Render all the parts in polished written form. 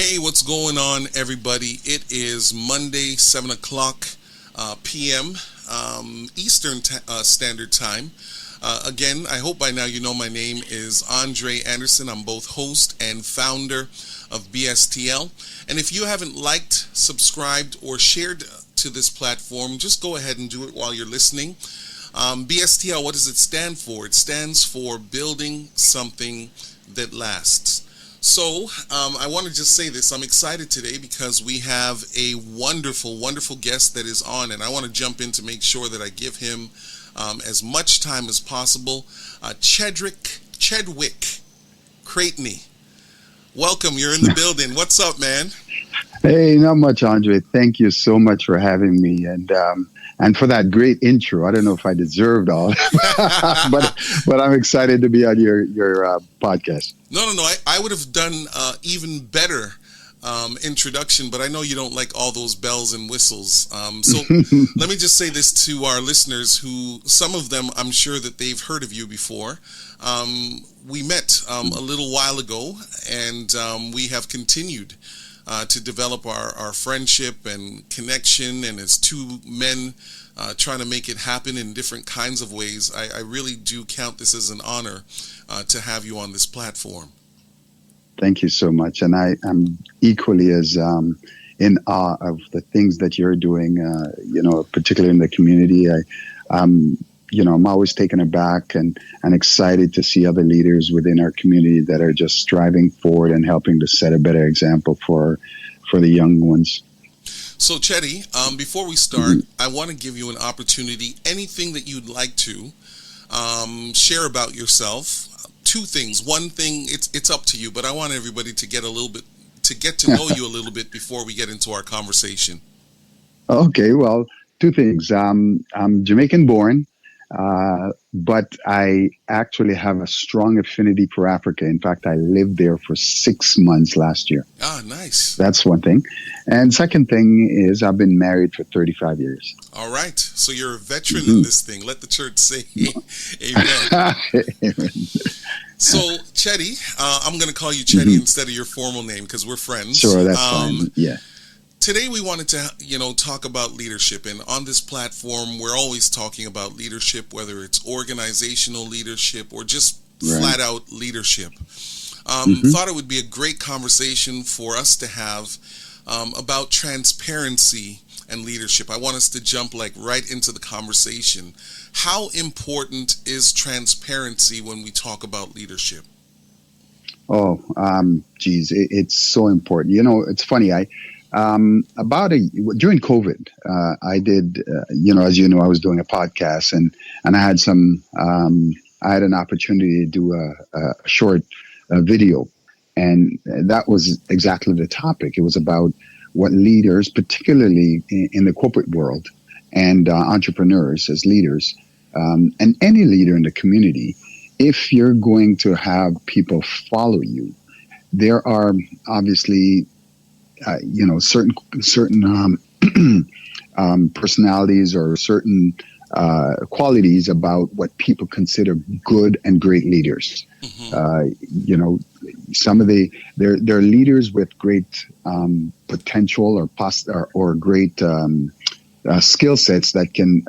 Hey, what's going on, everybody? It is Monday, 7 o'clock p.m. Eastern Standard Time. Again, I hope by now you know my name is Andre Anderson. I'm both host and founder of BSTL. And if you haven't liked, subscribed, or shared to this platform, just go ahead and do it while you're listening. BSTL, what does it stand for? It stands for Building Something That Lasts. So, I want to just say this. I'm excited today because we have a wonderful, wonderful guest that is on, and I want to jump in to make sure that I give him as much time as possible. Chedwick, Creightney. Welcome. You're in the building. What's up, man? Hey, not much, Andre. Thank you so much for having me, and for that great intro. I don't know if I deserved all, but I'm excited to be on your podcast. No. I would have done even better introduction, but I know you don't like all those bells and whistles. So let me just say this to our listeners, who some of them I'm sure that they've heard of you before. We met a little while ago, and we have continued to develop our friendship and connection, and as two men trying to make it happen in different kinds of ways. I really do count this as an honor to have you on this platform. Thank you so much, and I'm equally as in awe of the things that you're doing, particularly in the community. I'm always taken aback and excited to see other leaders within our community that are just striving forward and helping to set a better example for the young ones. So, Cheddy, before we start, I want to give you an opportunity. Anything that you'd like to share about yourself. Two things. One thing, it's up to you, but I want everybody to get to know you a little bit before we get into our conversation. Okay, well, two things. I'm Jamaican born. But I actually have a strong affinity for Africa. In fact, I lived there for 6 months last year. Ah, nice. That's one thing. And second thing is I've been married for 35 years. All right. So you're a veteran in this thing. Let the church say amen. Amen. So, Cheddy, I'm going to call you Cheddy instead of your formal name because we're friends. Sure, that's fine. Yeah. Today we wanted to, talk about leadership, and on this platform we're always talking about leadership, whether it's organizational leadership or just flat out leadership. Thought it would be a great conversation for us to have about transparency and leadership. I want us to jump right into the conversation. How important is transparency when we talk about leadership? Oh, it's so important. It's funny. During COVID, I did, as you know, I was doing a podcast and I had I had an opportunity to do a short video, and that was exactly the topic. It was about what leaders, particularly in the corporate world, and entrepreneurs as leaders, and any leader in the community, if you're going to have people follow you, there are obviously certain personalities or certain qualities about what people consider good and great leaders. Some of they're leaders with great potential or great skill sets that can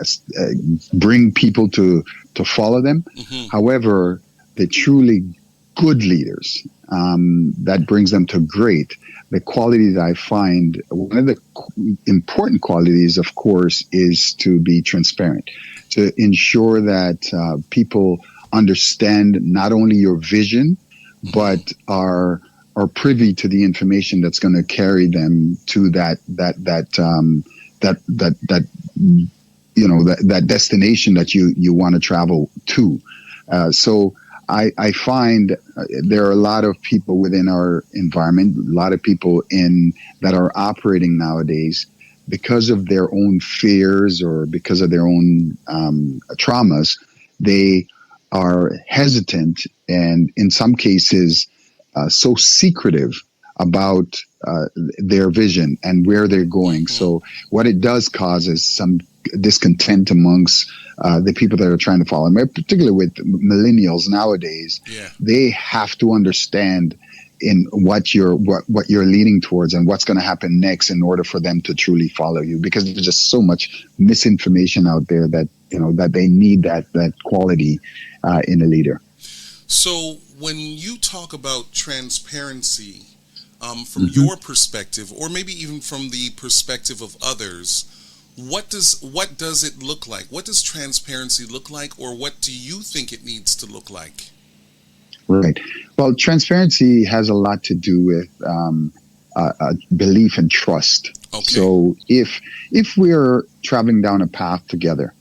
bring people to follow them. However, the truly good leaders, that brings them to great. The quality that I find, one of the important qualities, of course, is to be transparent, to ensure that people understand not only your vision, but are privy to the information that's going to carry them to that destination that you want to travel to. So I find there are a lot of people within our environment, a lot of people that are operating nowadays because of their own fears or because of their own traumas. They are hesitant and in some cases so secretive about their vision and where they're going. So what it does cause is some discontent amongst the people that are trying to follow, particularly with millennials nowadays. They have to understand in what you're leaning towards and what's going to happen next in order for them to truly follow you, because there's just so much misinformation out there that that they need that quality in a leader. So when you talk about transparency, from your perspective, or maybe even from the perspective of others, what does it look like? What does transparency look like, or what do you think it needs to look like? Right. Well, transparency has a lot to do with belief and trust. Okay. So if we're traveling down a path together,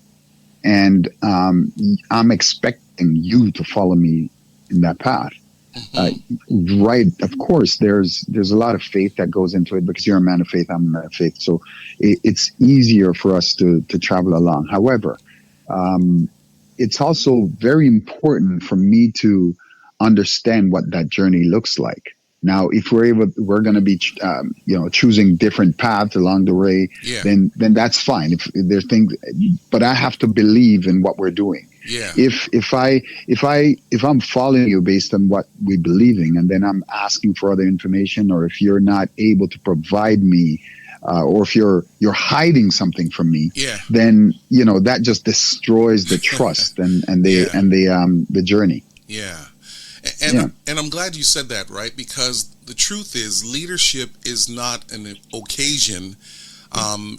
and I'm expecting you to follow me in that path, right? Of course, there's a lot of faith that goes into it, because you're a man of faith, I'm a man of faith. So it's easier for us to travel along. However, it's also very important for me to understand what that journey looks like. Now, if we're going to be, choosing different paths along the way, Yeah. then that's fine. If there's things, but I have to believe in what we're doing. Yeah. If I'm following you based on what we believe in, and then I'm asking for other information, or if you're not able to provide me, or if you're hiding something from me, Yeah. then that just destroys the trust and the journey. Yeah. Yeah. And I'm glad you said that, right? Because the truth is, leadership is not an occasion.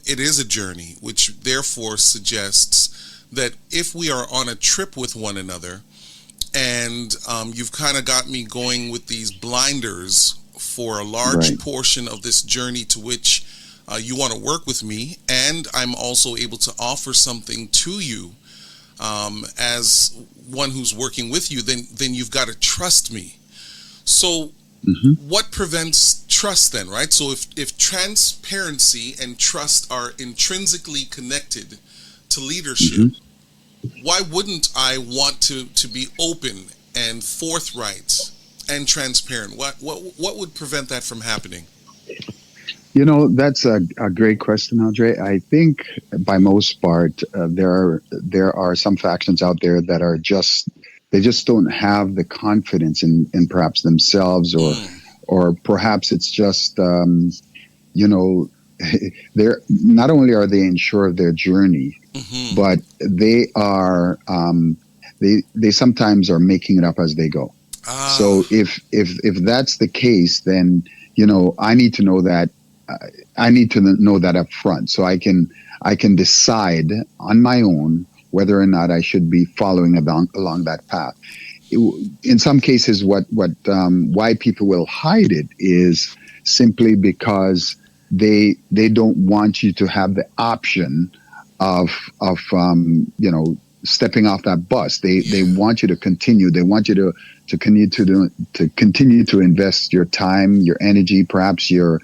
It is a journey, which therefore suggests that if we are on a trip with one another, and you've kind of got me going with these blinders for a large Right. portion of this journey to which you want to work with me, and I'm also able to offer something to you as one who's working with you, then you've got to trust me. So what prevents trust then, right? So if transparency and trust are intrinsically connected to leadership, why wouldn't I want to be open and forthright and transparent? What would prevent that from happening? That's a great question, Andre. I think by most part, there are some factions out there that are they just don't have the confidence in perhaps themselves, or perhaps it's just, they're not only are they unsure of their journey, but they are, they sometimes are making it up as they go. So if that's the case, then, I need to know that. I need to know that up front, so I can decide on my own whether or not I should be following along that path. In some cases, why people will hide it is simply because they don't want you to have the option of stepping off that bus. They want you to continue. They want you to continue to invest your time, your energy, perhaps your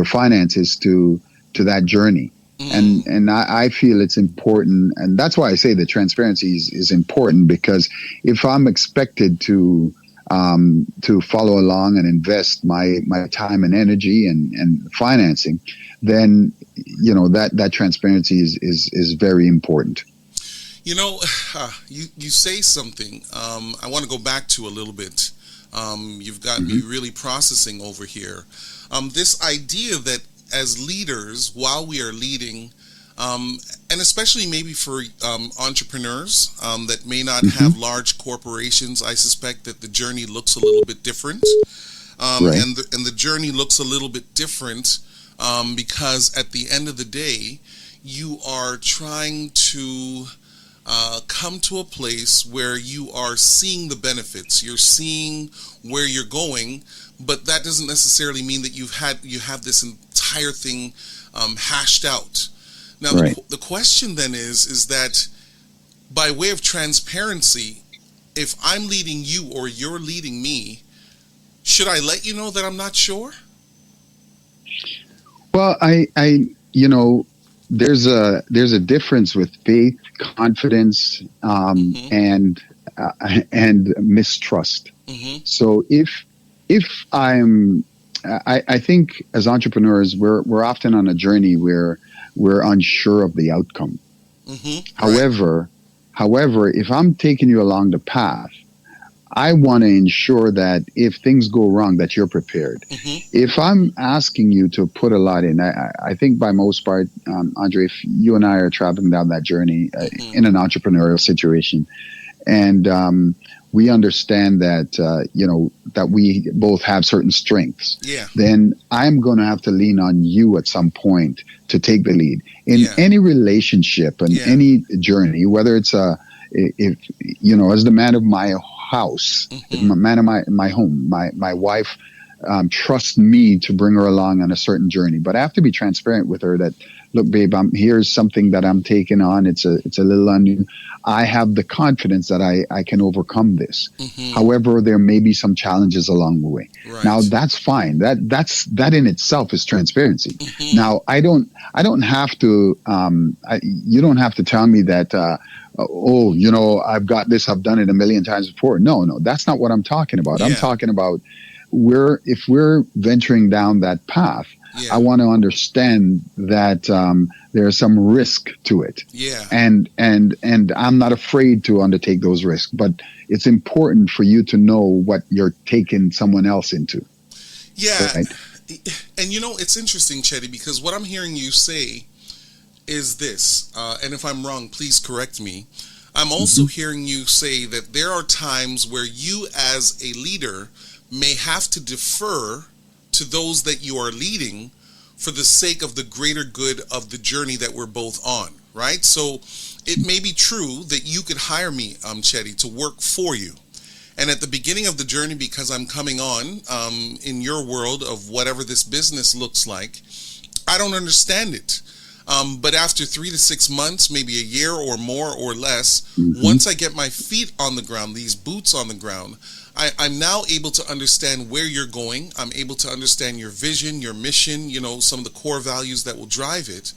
finances to that journey. And I feel it's important, and that's why I say that transparency is important, because if I'm expected to follow along and invest my time and energy and financing, then that transparency is very important. You say something I want to go back to a little bit. You've got me really processing over here. This idea that as leaders, while we are leading, and especially maybe for entrepreneurs that may not have large corporations, I suspect that the journey looks a little bit different. Right. And the journey looks a little bit different because at the end of the day, you are trying to come to a place where you are seeing the benefits, you're seeing where you're going, but that doesn't necessarily mean that you have this entire thing hashed out. Now, right. the question then is that by way of transparency, if I'm leading you or you're leading me, should I let you know that I'm not sure? Well, there's a difference with faith, confidence, and mistrust. So if I think as entrepreneurs, we're often on a journey where we're unsure of the outcome. However, if I'm taking you along the path, I want to ensure that if things go wrong, that you're prepared. Mm-hmm. If I'm asking you to put a lot in, I think by most part, Andre, if you and I are traveling down that journey Mm-hmm. in an entrepreneurial situation, and we understand that that we both have certain strengths, Yeah. then I'm going to have to lean on you at some point to take the lead in Yeah. any relationship and Yeah. any journey, whether it's if as the man of my house, as Mm-hmm. the man of my home, my wife trusts me to bring her along on a certain journey, but I have to be transparent with her that, look, babe, here's something that I'm taking on. It's a little unusual. I have the confidence that I can overcome this. Mm-hmm. However, there may be some challenges along the way. Now, Right. that's fine. That in itself is transparency. Mm-hmm. Now, I don't have to. You don't have to tell me that. Oh, I've got this. I've done it a million times before. No, no, that's not what I'm talking about. I'm Yeah. talking about if we're venturing down that path, I Yeah. want to understand that there's some risk to it, Yeah. and I'm not afraid to undertake those risks. But it's important for you to know what you're taking someone else into, Yeah. right? And it's interesting, Chetty, because what I'm hearing you say is this, and if I'm wrong, please correct me. I'm also Hmm. hearing you say that there are times where you, as a leader, may have to defer to those that you are leading for the sake of the greater good of the journey that we're both on, right? So it may be true that you could hire me, Chetty, to work for you. And at the beginning of the journey, because I'm coming on in your world of whatever this business looks like, I don't understand it. But after 3 to 6 months, maybe a year or more or less, Hmm. once I get my feet on the ground, these boots on the ground, I'm now able to understand where you're going. I'm able to understand your vision, your mission, some of the core values that will drive it.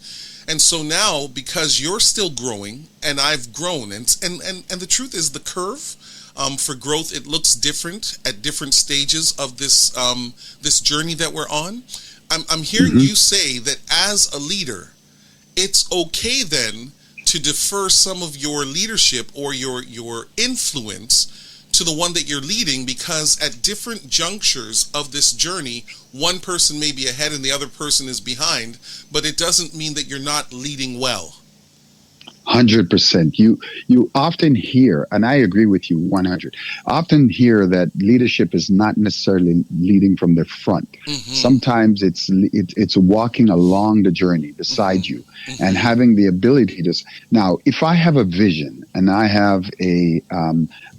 And so now, because you're still growing and I've grown, and the truth is the curve for growth, it looks different at different stages of this journey that we're on. I'm hearing Hmm. you say that as a leader, it's okay then to defer some of your leadership or your influence to the one that you're leading, because at different junctures of this journey, one person may be ahead and the other person is behind, but it doesn't mean that you're not leading well. 100%. You often hear, and I agree with you 100. Often hear that leadership is not necessarily leading from the front. Mm-hmm. Sometimes it's walking along the journey beside Mm-hmm. you and Mm-hmm. having the ability to. Now, if I have a vision and I have the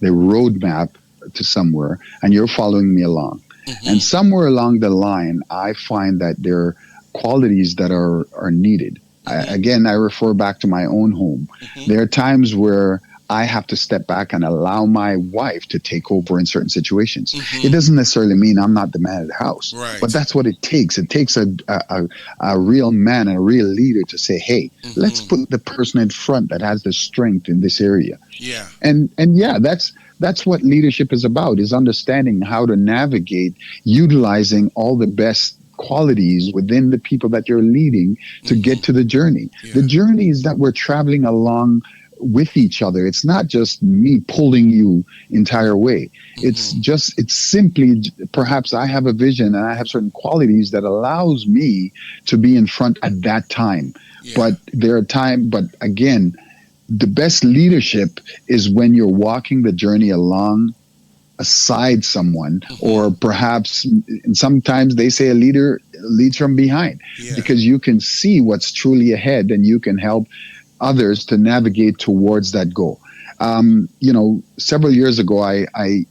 roadmap to somewhere, and you're following me along, and Mm-hmm. somewhere along the line, I find that there are qualities that are needed. Mm-hmm. Again, I refer back to my own home. Mm-hmm. There are times where I have to step back and allow my wife to take over in certain situations. It Mm-hmm. doesn't necessarily mean I'm not the man of the house, but Right. that's what it takes. It takes a real man and a real leader to say, hey, let's Mm-hmm. put the person in front that has the strength in this area. Yeah. And yeah, that's what leadership is about, is understanding how to navigate, utilizing all the best qualities within the people that you're leading to get Mm-hmm. to the journey. The Yeah. journey is that we're traveling along with each other. It's not just me pulling you entire way. Mm-hmm. It's simply, perhaps I have a vision and I have certain qualities that allows me to be in front at that time. Yeah. But but again, the best leadership is when you're walking the journey along aside someone, Mm-hmm. or perhaps, and sometimes they say a leader leads from behind, Yeah. because you can see what's truly ahead and you can help others to navigate towards that goal. Several years ago, I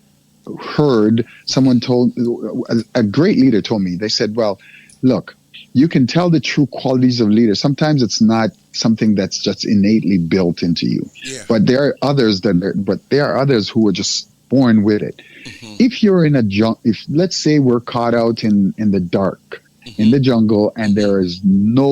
heard someone told, a great leader told me, they said, well, look, you can tell the true qualities of leaders. Sometimes it's not something that's just innately built into you, Yeah. but there are others who are just born with it. Mm-hmm. If you're in if let's say we're caught out in the dark, in Mm-hmm. the jungle, and there is no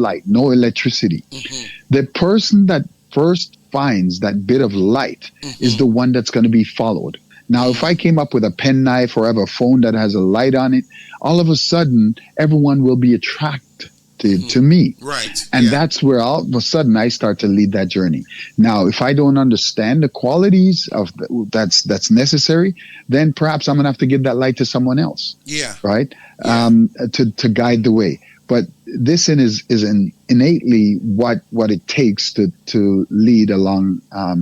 light, no electricity, Mm-hmm. the person that first finds that bit of light is Mm-hmm. the one that's going to be followed. Now, if I came up with a penknife or have a phone that has a light on it, all of a sudden everyone will be attracted to me. Right. And Yeah. that's where all of a sudden I start to lead that journey. Now, if I don't understand the qualities of that's necessary, then perhaps I'm going to have to give that light to someone else, Yeah. right? Yeah. To guide the way. But this is innately what it takes to lead along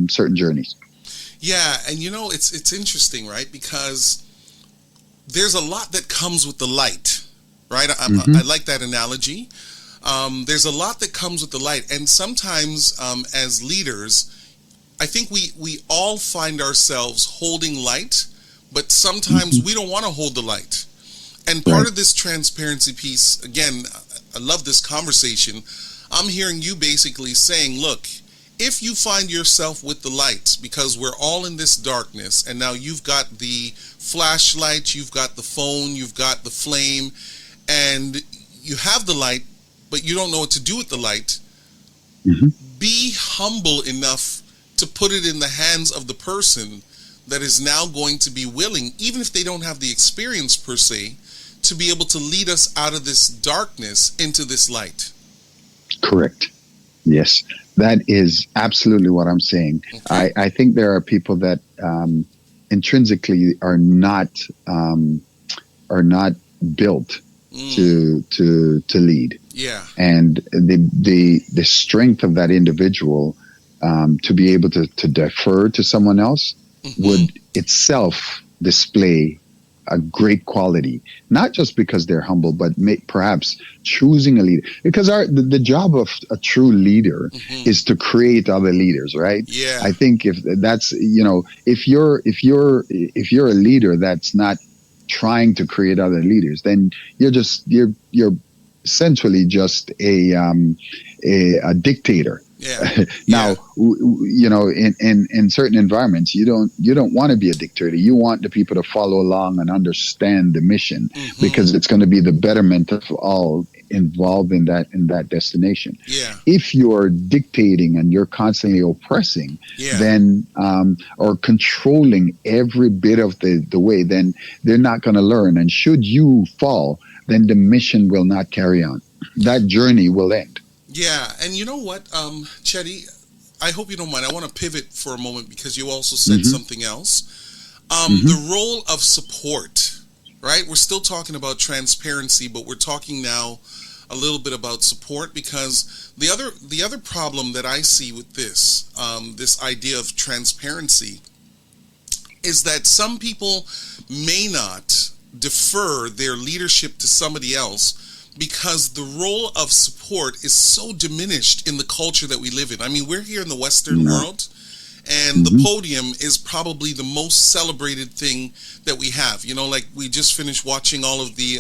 certain journeys. Yeah, and it's interesting, right? Because there's a lot that comes with the light, right? I like that analogy. There's a lot that comes with the light, and sometimes as leaders, I think we all find ourselves holding light, but sometimes we don't want to hold the light. And part of this transparency piece, again, I love this conversation. I'm hearing you basically saying, look, if you find yourself with the light, because we're all in this darkness, and now you've got the flashlight, you've got the phone, you've got the flame, and you have the light, but you don't know what to do with the light, be humble enough to put it in the hands of the person that is now going to be willing, even if they don't have the experience per se, to be able to lead us out of this darkness into this light. Correct. Yes, that is absolutely what I'm saying. Okay. I think there are people that intrinsically are not built to lead. Yeah. And the strength of that individual to be able to defer to someone else would itself display a great quality, not just because they're humble, but perhaps choosing a leader. Because the job of a true leader is to create other leaders, right? Yeah. I think if that's, if you're a leader that's not trying to create other leaders, then you're essentially just a dictator. Yeah. Now, in certain environments, you don't want to be a dictator. You want the people to follow along and understand the mission, because it's going to be the betterment of all involved in that destination. Yeah. If you're dictating and you're constantly oppressing, then or controlling every bit of the way, then they're not going to learn. And should you fall, then the mission will not carry on. That journey will end. Yeah, and you know what, Cheddy, I hope you don't mind. I want to pivot for a moment because you also said something else. The role of support, right? We're still talking about transparency, but we're talking now a little bit about support, because the other problem that I see with this idea of transparency is that some people may not defer their leadership to somebody else because the role of support is so diminished in the culture that we live in. I mean, we're here in the Western world, and the podium is probably the most celebrated thing that we have. Like we just finished watching all of the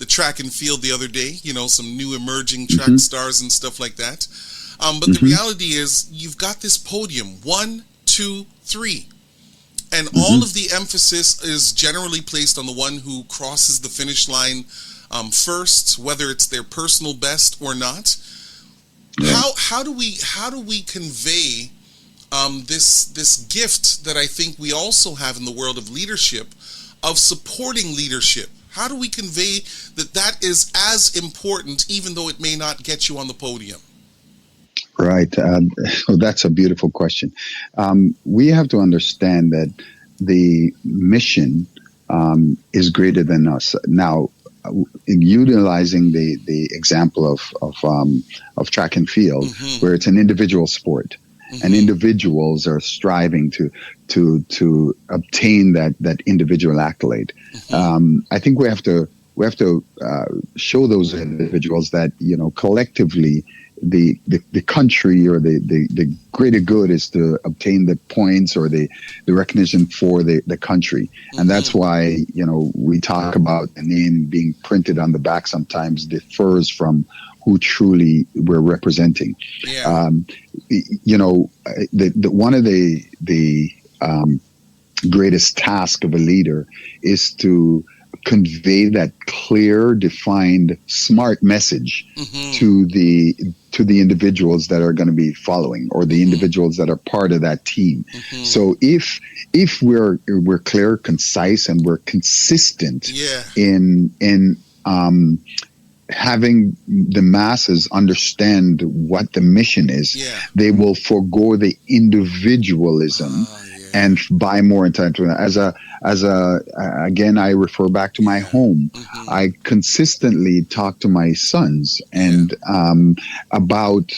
track and field the other day, some new emerging track stars and stuff like that. But the reality is you've got this podium, 1, 2, 3. And all of the emphasis is generally placed on the one who crosses the finish line first, whether it's their personal best or not. How do we convey this gift that I think we also have in the world of leadership, of supporting leadership? How do we convey that is as important, even though it may not get you on the podium? Right. That's a beautiful question. We have to understand that the mission is greater than us. Now, in utilizing the example of track and field, where it's an individual sport, and individuals are striving to obtain that individual accolade. I think we have to show those individuals that collectively the country or the greater good is to obtain the points or the recognition for the country. And that's why, we talk about the name being printed on the back sometimes differs from who truly we're representing. Yeah. One of the greatest task of a leader is to convey that clear, defined, smart message to the individuals that are going to be following, or the individuals that are part of that team. So if we're clear, concise, and we're consistent in having the masses understand what the mission is, they will forego the individualism and buy more into it. Again, I refer back to my home. I consistently talk to my sons and about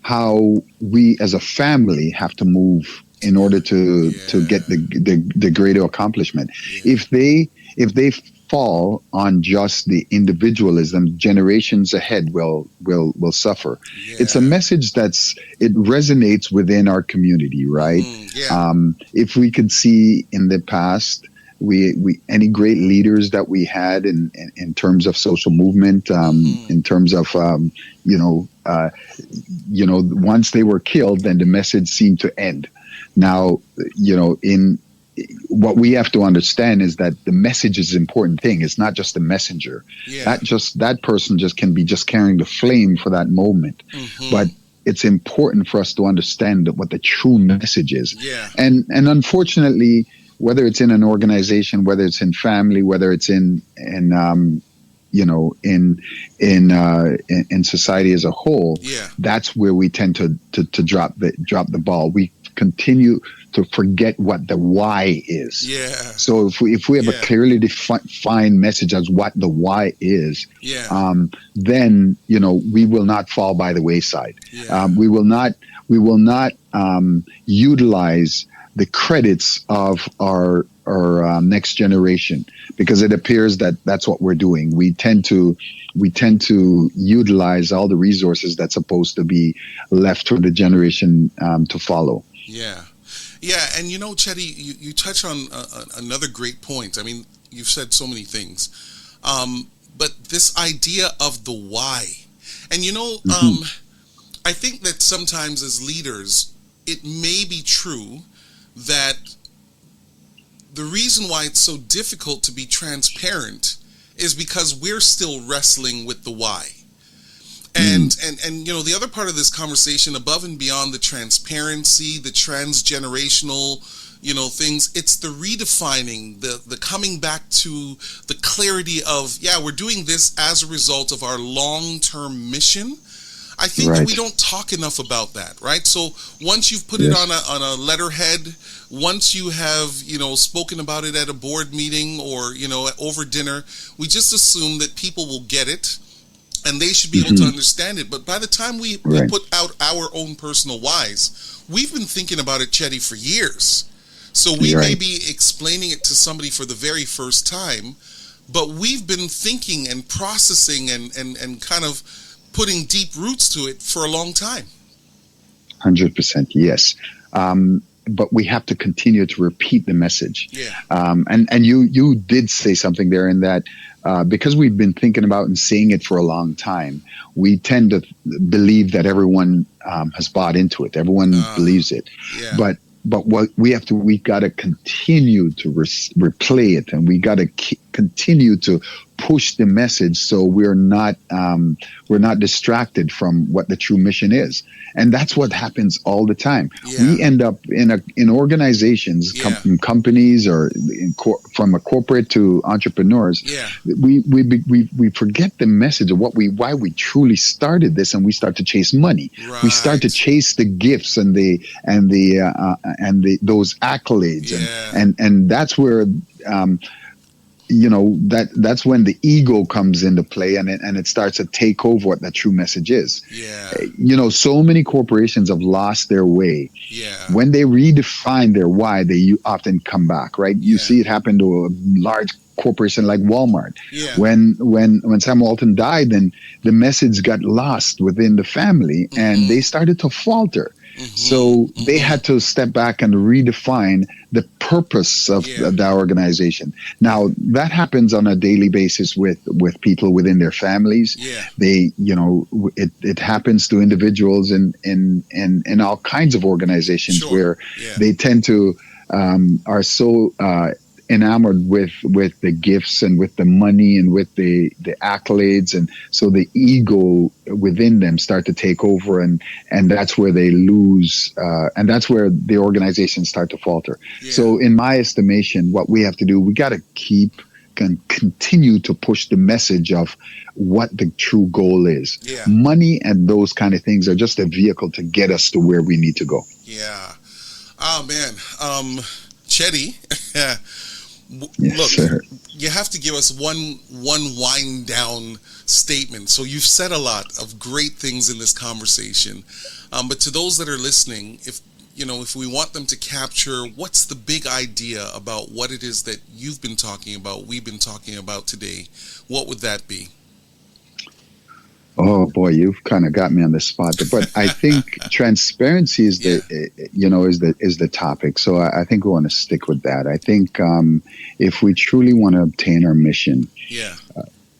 how we as a family have to move in order to get the greater accomplishment. If they fall on just the individualism, generations ahead will suffer. It's a message it resonates within our community, right? If we could see in the past, we any great leaders that we had in terms of social movement, in terms of once they were killed, then the message seemed to end. Now, in what we have to understand is that the message is an important thing. It's not just the messenger. That person can be carrying the flame for that moment. But it's important for us to understand what the true message is. And unfortunately, whether it's in an organization, whether it's in family, whether it's in society as a whole, that's where we tend to drop the ball. We continue to forget what the why is. So if we have a clearly defined message as what the why is, then we will not fall by the wayside. We will not utilize the credits of our next generation, because it appears that that's what we're doing. We tend to utilize all the resources that's supposed to be left for the generation to follow. And Cheddy, you touch on another great point. I mean, you've said so many things, but this idea of the why, and I think that sometimes as leaders, it may be true that the reason why it's so difficult to be transparent is because we're still wrestling with the why. And the other part of this conversation, above and beyond the transparency, the transgenerational, things, it's the redefining, the coming back to the clarity of, we're doing this as a result of our long-term mission. I think that we don't talk enough about that, right? So once you've put it on a letterhead, once you have, spoken about it at a board meeting or, over dinner, we just assume that people will get it and they should be able to understand it. But by the time we put out our own personal whys, we've been thinking about it, Cheddy, for years. So we may be explaining it to somebody for the very first time, but we've been thinking and processing and kind of putting deep roots to it for a long time. 100%, yes. But we have to continue to repeat the message. And you did say something there in that because we've been thinking about and saying it for a long time, we tend to believe that everyone has bought into it. Everyone believes it. But what we've got to continue to replay it, and we got to continue to push the message so we're not distracted from what the true mission is. And that's what happens all the time. We end up in organizations, companies, or from a corporate to entrepreneurs. We forget the message of why we truly started this, and we start to chase money. We start to chase the gifts and those accolades, and that's where. That's when the ego comes into play, and it starts to take over what that true message is. So many corporations have lost their way. When they redefine their why, they often come back, right? You see it happen to a large corporation like Walmart. When Sam Walton died, then the message got lost within the family, and they started to falter. So they had to step back and redefine the purpose of the organization. Now that happens on a daily basis with people within their families. They, it happens to individuals in all kinds of organizations where they tend to are so enamored with the gifts and with the money and with the accolades, and so the ego within them start to take over, and that's where they lose, and that's where the organizations start to falter. So in my estimation, what we have to do, we got to keep can continue to push the message of what the true goal is. Yeah. Money and those kind of things are just a vehicle to get us to where we need to go. Yeah. Oh man. Cheddy, Yes, look, sir. you have to give us one wind down statement. So you've said a lot of great things in this conversation, but to those that are listening, if we want them to capture what's the big idea about what it is that you've been talking about, we've been talking about today, what would that be? Oh boy, you've kind of got me on the spot. But I think transparency is the topic. So I think we want to stick with that. I think if we truly want to obtain our mission, Yeah.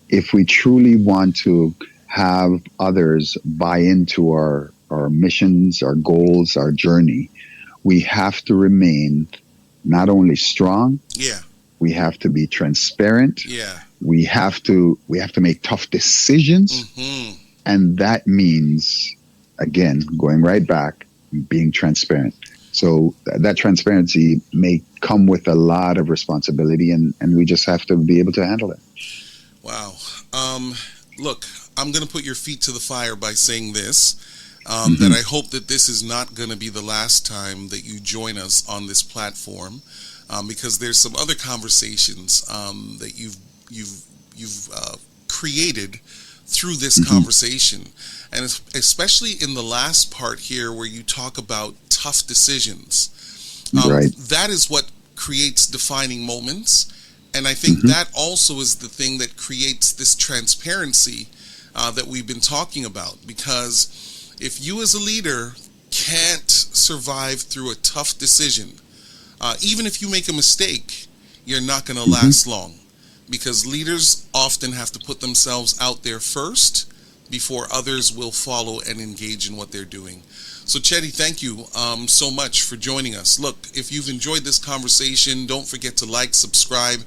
if we truly want to have others buy into our missions, our goals, our journey, we have to remain not only strong, Yeah. we have to be transparent. Yeah. We have to make tough decisions. Hmm. And that means, again, going right back, being transparent. So that transparency may come with a lot of responsibility, and we just have to be able to handle it. Wow. Look, I'm going to put your feet to the fire by saying this, that I hope that this is not going to be the last time that you join us on this platform, because there's some other conversations that you've created through this conversation, and especially in the last part here where you talk about tough decisions. Right. That is what creates defining moments, and I think that also is the thing that creates this transparency that we've been talking about, because if you as a leader can't survive through a tough decision, even if you make a mistake, you're not going to last long, because leaders often have to put themselves out there first before others will follow and engage in what they're doing. So Cheddy, thank you so much for joining us. Look, if you've enjoyed this conversation, don't forget to like, subscribe,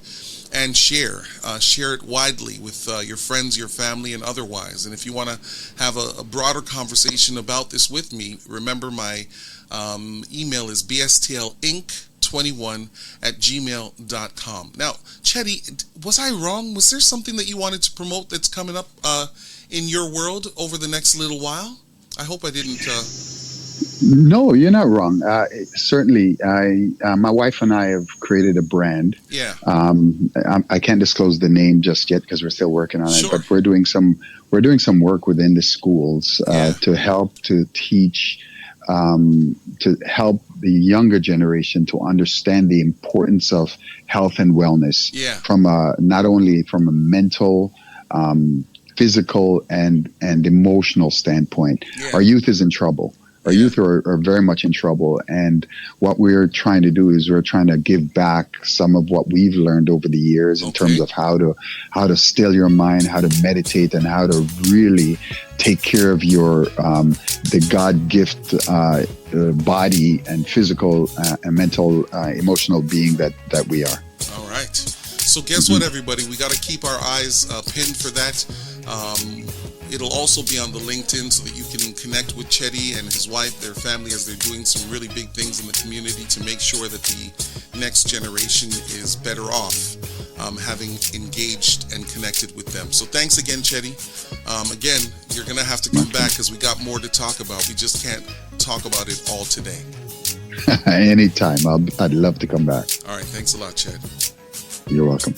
and share. Share it widely with your friends, your family, and otherwise. And if you want to have a broader conversation about this with me, remember my email is bstlinc21@gmail.com. Now, Cheddy, was I wrong? Was there something that you wanted to promote that's coming up in your world over the next little while? I hope I didn't... No, you're not wrong. Certainly, my wife and I have created a brand. Yeah. I can't disclose the name just yet because we're still working on Sure. it. But we're doing some work within the schools to help to teach, to help the younger generation to understand the importance of health and wellness. Yeah. From not only from a mental, physical, and emotional standpoint. Yeah. Our youth is in trouble. Our youth are very much in trouble, and what we're trying to do is we're trying to give back some of what we've learned over the years in terms of how to still your mind, how to meditate, and how to really take care of your the God gift body and physical and mental emotional being that we are. All right. So guess what, everybody? We got to keep our eyes pinned for that. It'll also be on the LinkedIn so that you can connect with Cheddy and his wife, their family, as they're doing some really big things in the community to make sure that the next generation is better off having engaged and connected with them. So thanks again, Cheddy. Again, you're going to have to come back because we got more to talk about. We just can't talk about it all today. Anytime. I'd love to come back. All right. Thanks a lot, Ched. You're welcome.